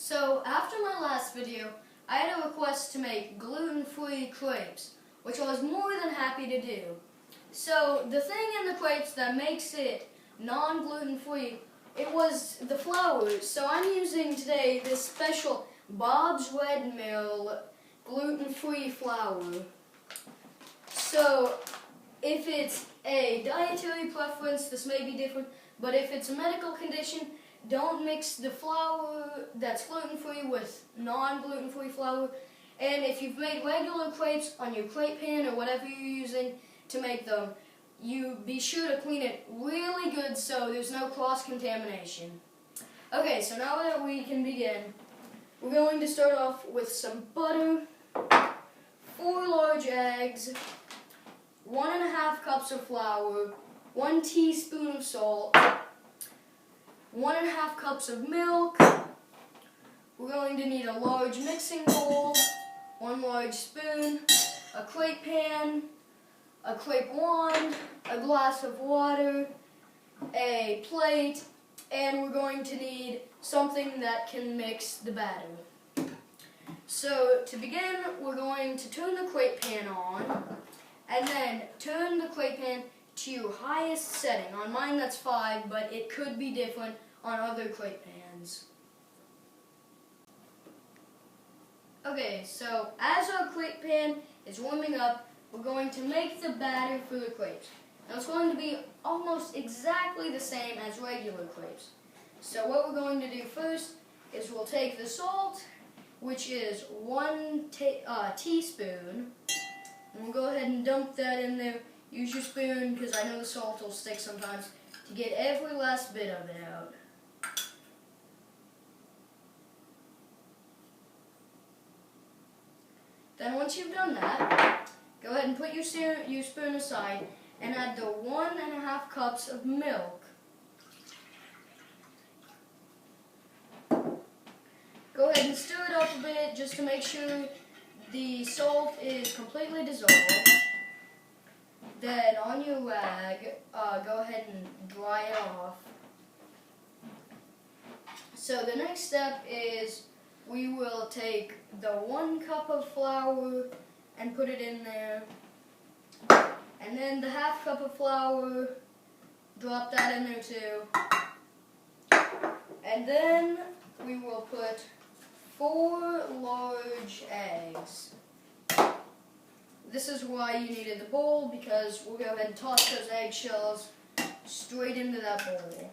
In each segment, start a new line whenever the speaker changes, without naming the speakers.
So after my last video, I had a request to make gluten-free crepes, which I was more than happy to do. So the thing in the crepes that makes it non-gluten-free, it was the flour. So I'm using today this special Bob's Red Mill gluten-free flour. So if it's a dietary preference, this may be different, but if it's a medical condition, don't mix the flour that's gluten-free with non-gluten-free flour. And if you've made regular crepes on your crepe pan or whatever you're using to make them, you be sure to clean it really good so there's no cross-contamination. Okay, so now that we can begin, we're going to start off with some butter, 4 large eggs, 1½ cups of flour, 1 teaspoon of salt, 1½ cups of milk. We're going to need a large mixing bowl, 1 large spoon, a crepe pan, a crepe wand, a glass of water, a plate, and we're going to need something that can mix the batter. So to begin, we're going to turn the crepe pan on, and then turn the crepe pan to your highest setting. On mine that's 5, but it could be different on other crepe pans. Okay, so as our crepe pan is warming up, we're going to make the batter for the crepes. Now it's going to be almost exactly the same as regular crepes. So what we're going to do first is we'll take the salt, which is 1 teaspoon, and we'll go ahead and dump that in there. Use your spoon, because I know the salt will stick sometimes, to get every last bit of it out. Then once you've done that, go ahead and put your spoon aside and add the 1½ cups of milk. Go ahead and stir it up a bit just to make sure the salt is completely dissolved. Then on your rag, go ahead and dry it off. So the next step is we will take the 1 cup of flour and put it in there. And then the ½ cup of flour, drop that in there too. And then we will put 4 large eggs. This is why you needed the bowl, because we'll go ahead and toss those eggshells straight into that bowl.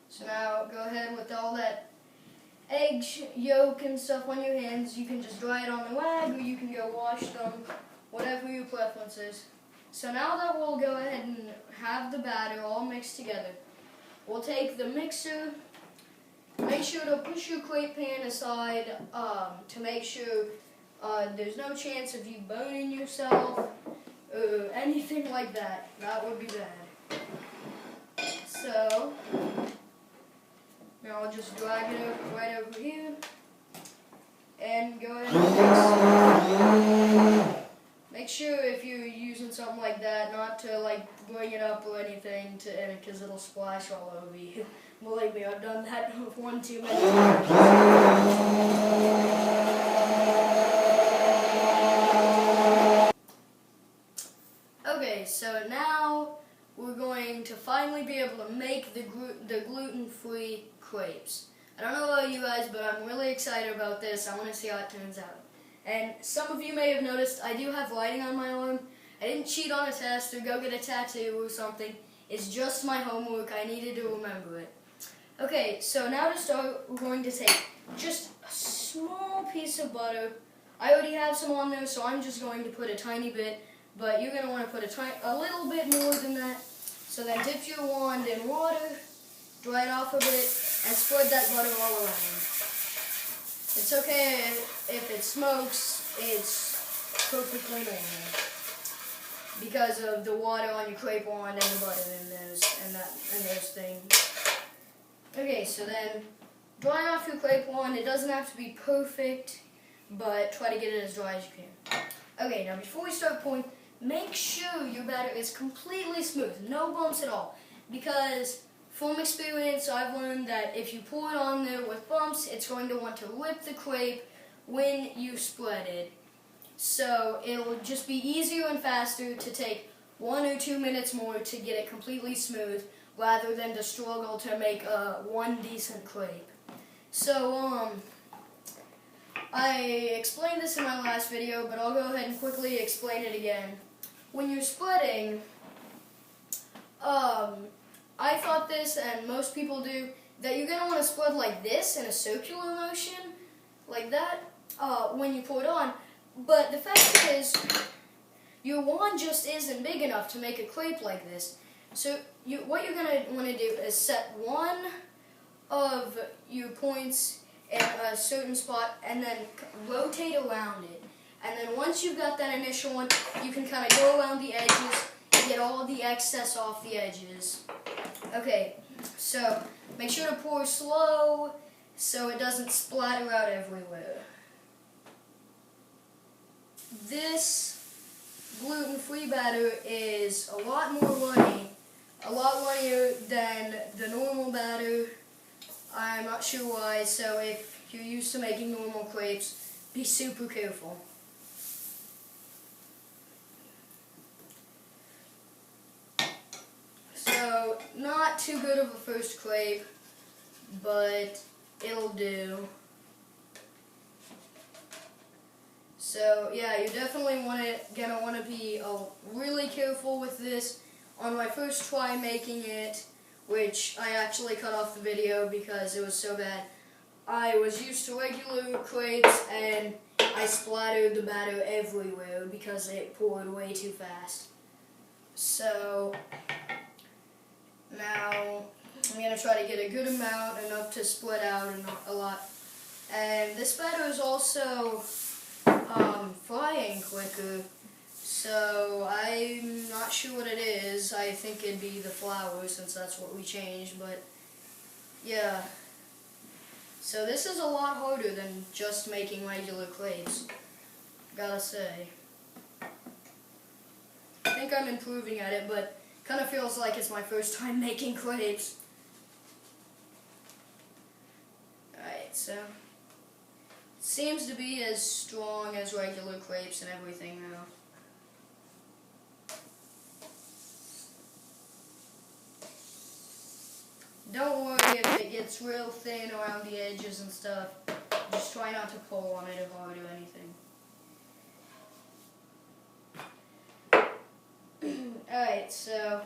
So now go ahead with all that egg yolk and stuff on your hands. You can just dry it on the rag, or you can go wash them, whatever your preference is. So now that we'll go ahead and have the batter all mixed together, we'll take the mixer. Make sure to push your crepe pan aside to make sure there's no chance of you burning yourself or anything like that. That would be bad. So now I'll just drag it right over here and go ahead and mix. Make sure if you're using something like that not to like bring it up or anything because it'll splash all over you. Believe me, I've done that one too many times. Okay, so now we're going to finally be able to make the gluten-free crepes. I don't know about you guys, but I'm really excited about this. I want to see how it turns out. And some of you may have noticed I do have writing on my arm. I didn't cheat on a test or go get a tattoo or something. It's just my homework. I needed to remember it. Okay, so now to start, we're going to take just a small piece of butter. I already have some on there, so I'm just going to put a tiny bit. But you're going to want to put a little bit more than that. So then dip your wand in water, dry it off a bit, and spread that butter all around. It's okay if it smokes, it's perfectly normal because of the water on your crepe wand and the butter in those things. Okay, so then dry off your crepe one. It doesn't have to be perfect, but try to get it as dry as you can. Okay, now before we start pouring, make sure your batter is completely smooth, no bumps at all. Because from experience, I've learned that if you pour it on there with bumps, it's going to want to rip the crepe when you spread it. So it'll just be easier and faster to take 1 or 2 minutes more to get it completely smooth, rather than to struggle to make one decent crepe. So, I explained this in my last video, but I'll go ahead and quickly explain it again. When you're spreading, I thought this, and most people do, that you're going to want to spread like this in a circular motion, like that, when you pour it on. But the fact is, your wand just isn't big enough to make a crepe like this. So what you're going to want to do is set one of your points in a certain spot and then rotate around it. And then once you've got that initial one, you can kind of go around the edges and get all the excess off the edges. Okay, so make sure to pour slow so it doesn't splatter out everywhere. This gluten-free batter is a lot more runny, a lot runnier than the normal batter. I'm not sure why, so if you're used to making normal crepes, be super careful. So, not too good of a first crepe, but it'll do. So yeah, you're definitely gonna want to be really careful with this. On my first try making it, which I actually cut off the video because it was so bad, I was used to regular crepes and I splattered the batter everywhere because it poured way too fast. So now I'm gonna try to get a good amount, enough to split out a lot. And this batter is also frying quicker, so I'm not sure what it is. I think it'd be the flour, since that's what we changed, but yeah. So this is a lot harder than just making regular crepes, gotta say. I think I'm improving at it, but kind of feels like it's my first time making crepes. Alright, so seems to be as strong as regular crepes and everything now. Don't worry if it gets real thin around the edges and stuff. Just try not to pull on it hard or anything. Alright, so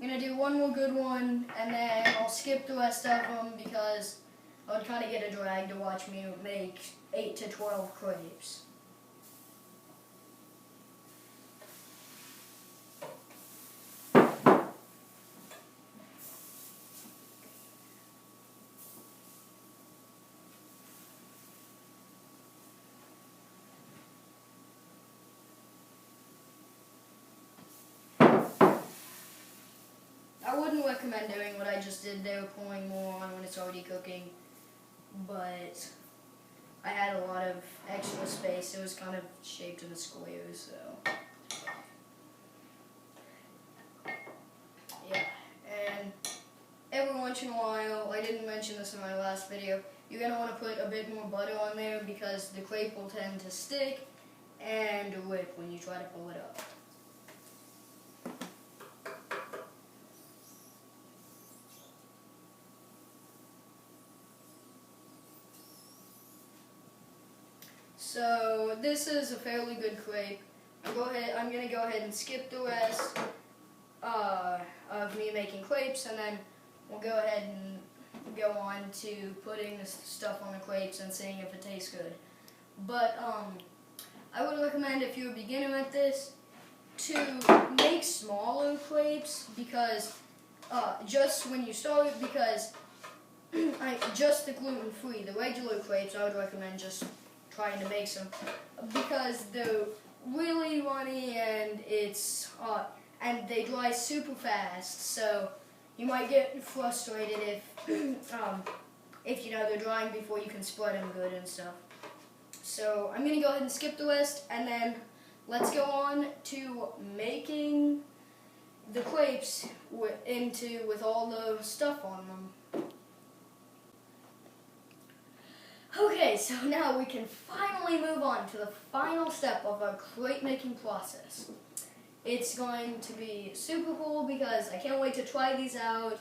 I'm going to do one more good one, and then I'll skip the rest of them because I would kind of get a drag to watch me make 8 to 12 crepes. I wouldn't recommend doing what I just did there, pouring more on when it's already cooking, but I had a lot of extra space. It was kind of shaped in a square, so yeah. And every once in a while, I didn't mention this in my last video, you're going to want to put a bit more butter on there because the crepe will tend to stick and rip when you try to pull it up. So this is a fairly good crepe. I'm going to go ahead and skip the rest of me making crepes, and then we'll go ahead and go on to putting this stuff on the crepes and seeing if it tastes good. But I would recommend, if you're a beginner at this, to make smaller crepes, because just when you start, because just the gluten-free, the regular crepes, I would recommend just trying to make some, because they're really runny and it's and they dry super fast, so you might get frustrated if if you know they're drying before you can spread them good and stuff. So I'm going to go ahead and skip the rest, and then let's go on to making the crepes with all the stuff on them. Okay, so now we can finally move on to the final step of our crepe making process. It's going to be super cool because I can't wait to try these out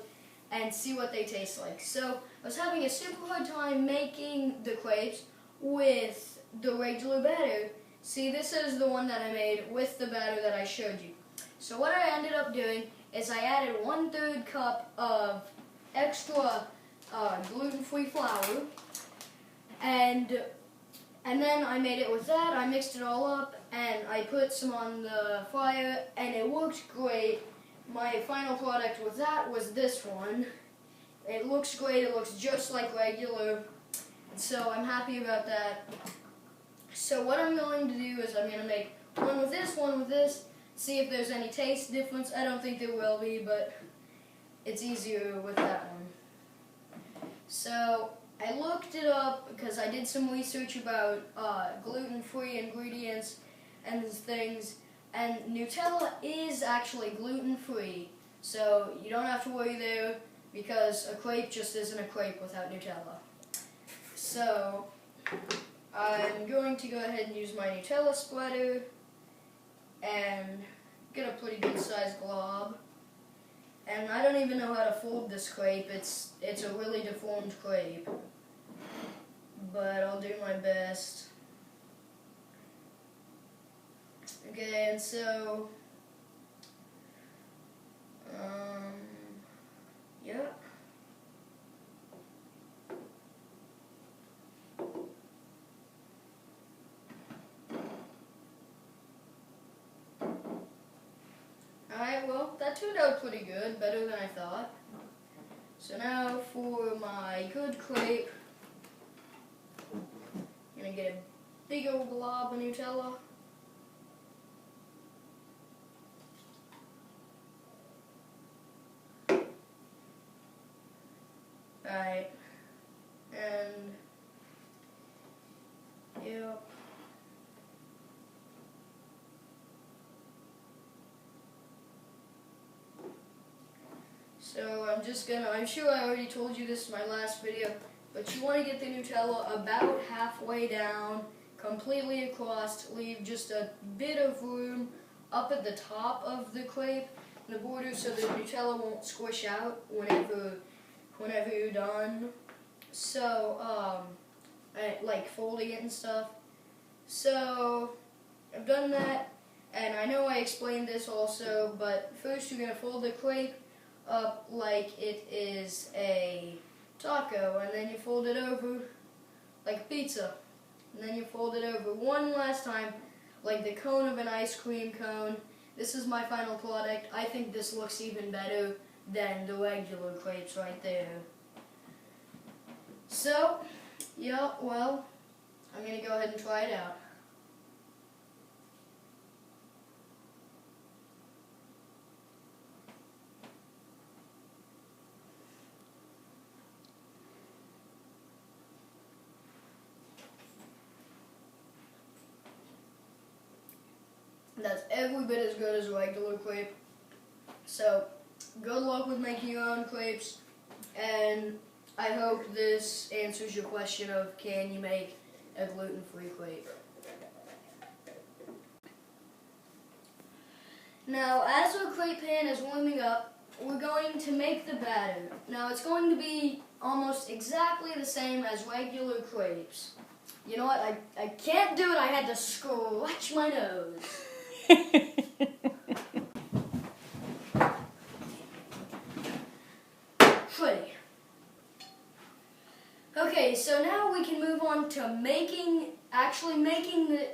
and see what they taste like. So I was having a super hard time making the crepes with the regular batter. See, this is the one that I made with the batter that I showed you. So what I ended up doing is I added 1/3 cup of extra gluten-free flour, and then I made it with that. I mixed it all up and I put some on the fire, and it worked great. My final product with that was this one. It looks great. It looks just like regular, so I'm happy about that. So what I'm going to do is I'm going to make one with this, see if there's any taste difference. I don't think there will be, but it's easier with that one. So I looked it up because I did some research about gluten-free ingredients and things, and Nutella is actually gluten-free, so you don't have to worry there, because a crepe just isn't a crepe without Nutella. So I'm going to go ahead and use my Nutella spreader and get a pretty good sized glob. And I don't even know how to fold this crepe. It's a really deformed crepe, but I'll do my best. Okay, and so yeah. Alright, well, that turned out pretty good, better than I thought. So now for my good crepe, I'm going to get a big old glob of Nutella. Alright, and yep. So I'm sure I already told you this in my last video, but you want to get the Nutella about halfway down, completely across, leave just a bit of room up at the top of the crepe, the border, so the Nutella won't squish out whenever you're done. So, like folding it and stuff. So, I've done that, and I know I explained this also, but first you're going to fold the crepe up like it is a taco, and then you fold it over like pizza, and then you fold it over one last time like the cone of an ice cream cone. This is my final product. I think this looks even better than the regular crepes right there. So, yeah, well, I'm going to go ahead and try it out. That's every bit as good as a regular crepe. So, good luck with making your own crepes, and I hope this answers your question of can you make a gluten-free crepe. Now, as our crepe pan is warming up, we're going to make the batter. Now, it's going to be almost exactly the same as regular crepes. You know what? I can't do it. I had to scratch my nose. Pretty. Okay, so now we can move on to actually making the...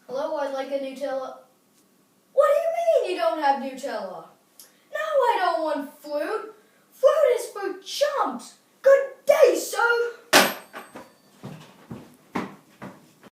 Hello, I'd like a Nutella. What do you mean you don't have Nutella? No, I don't want fruit. Fruit is for chumps.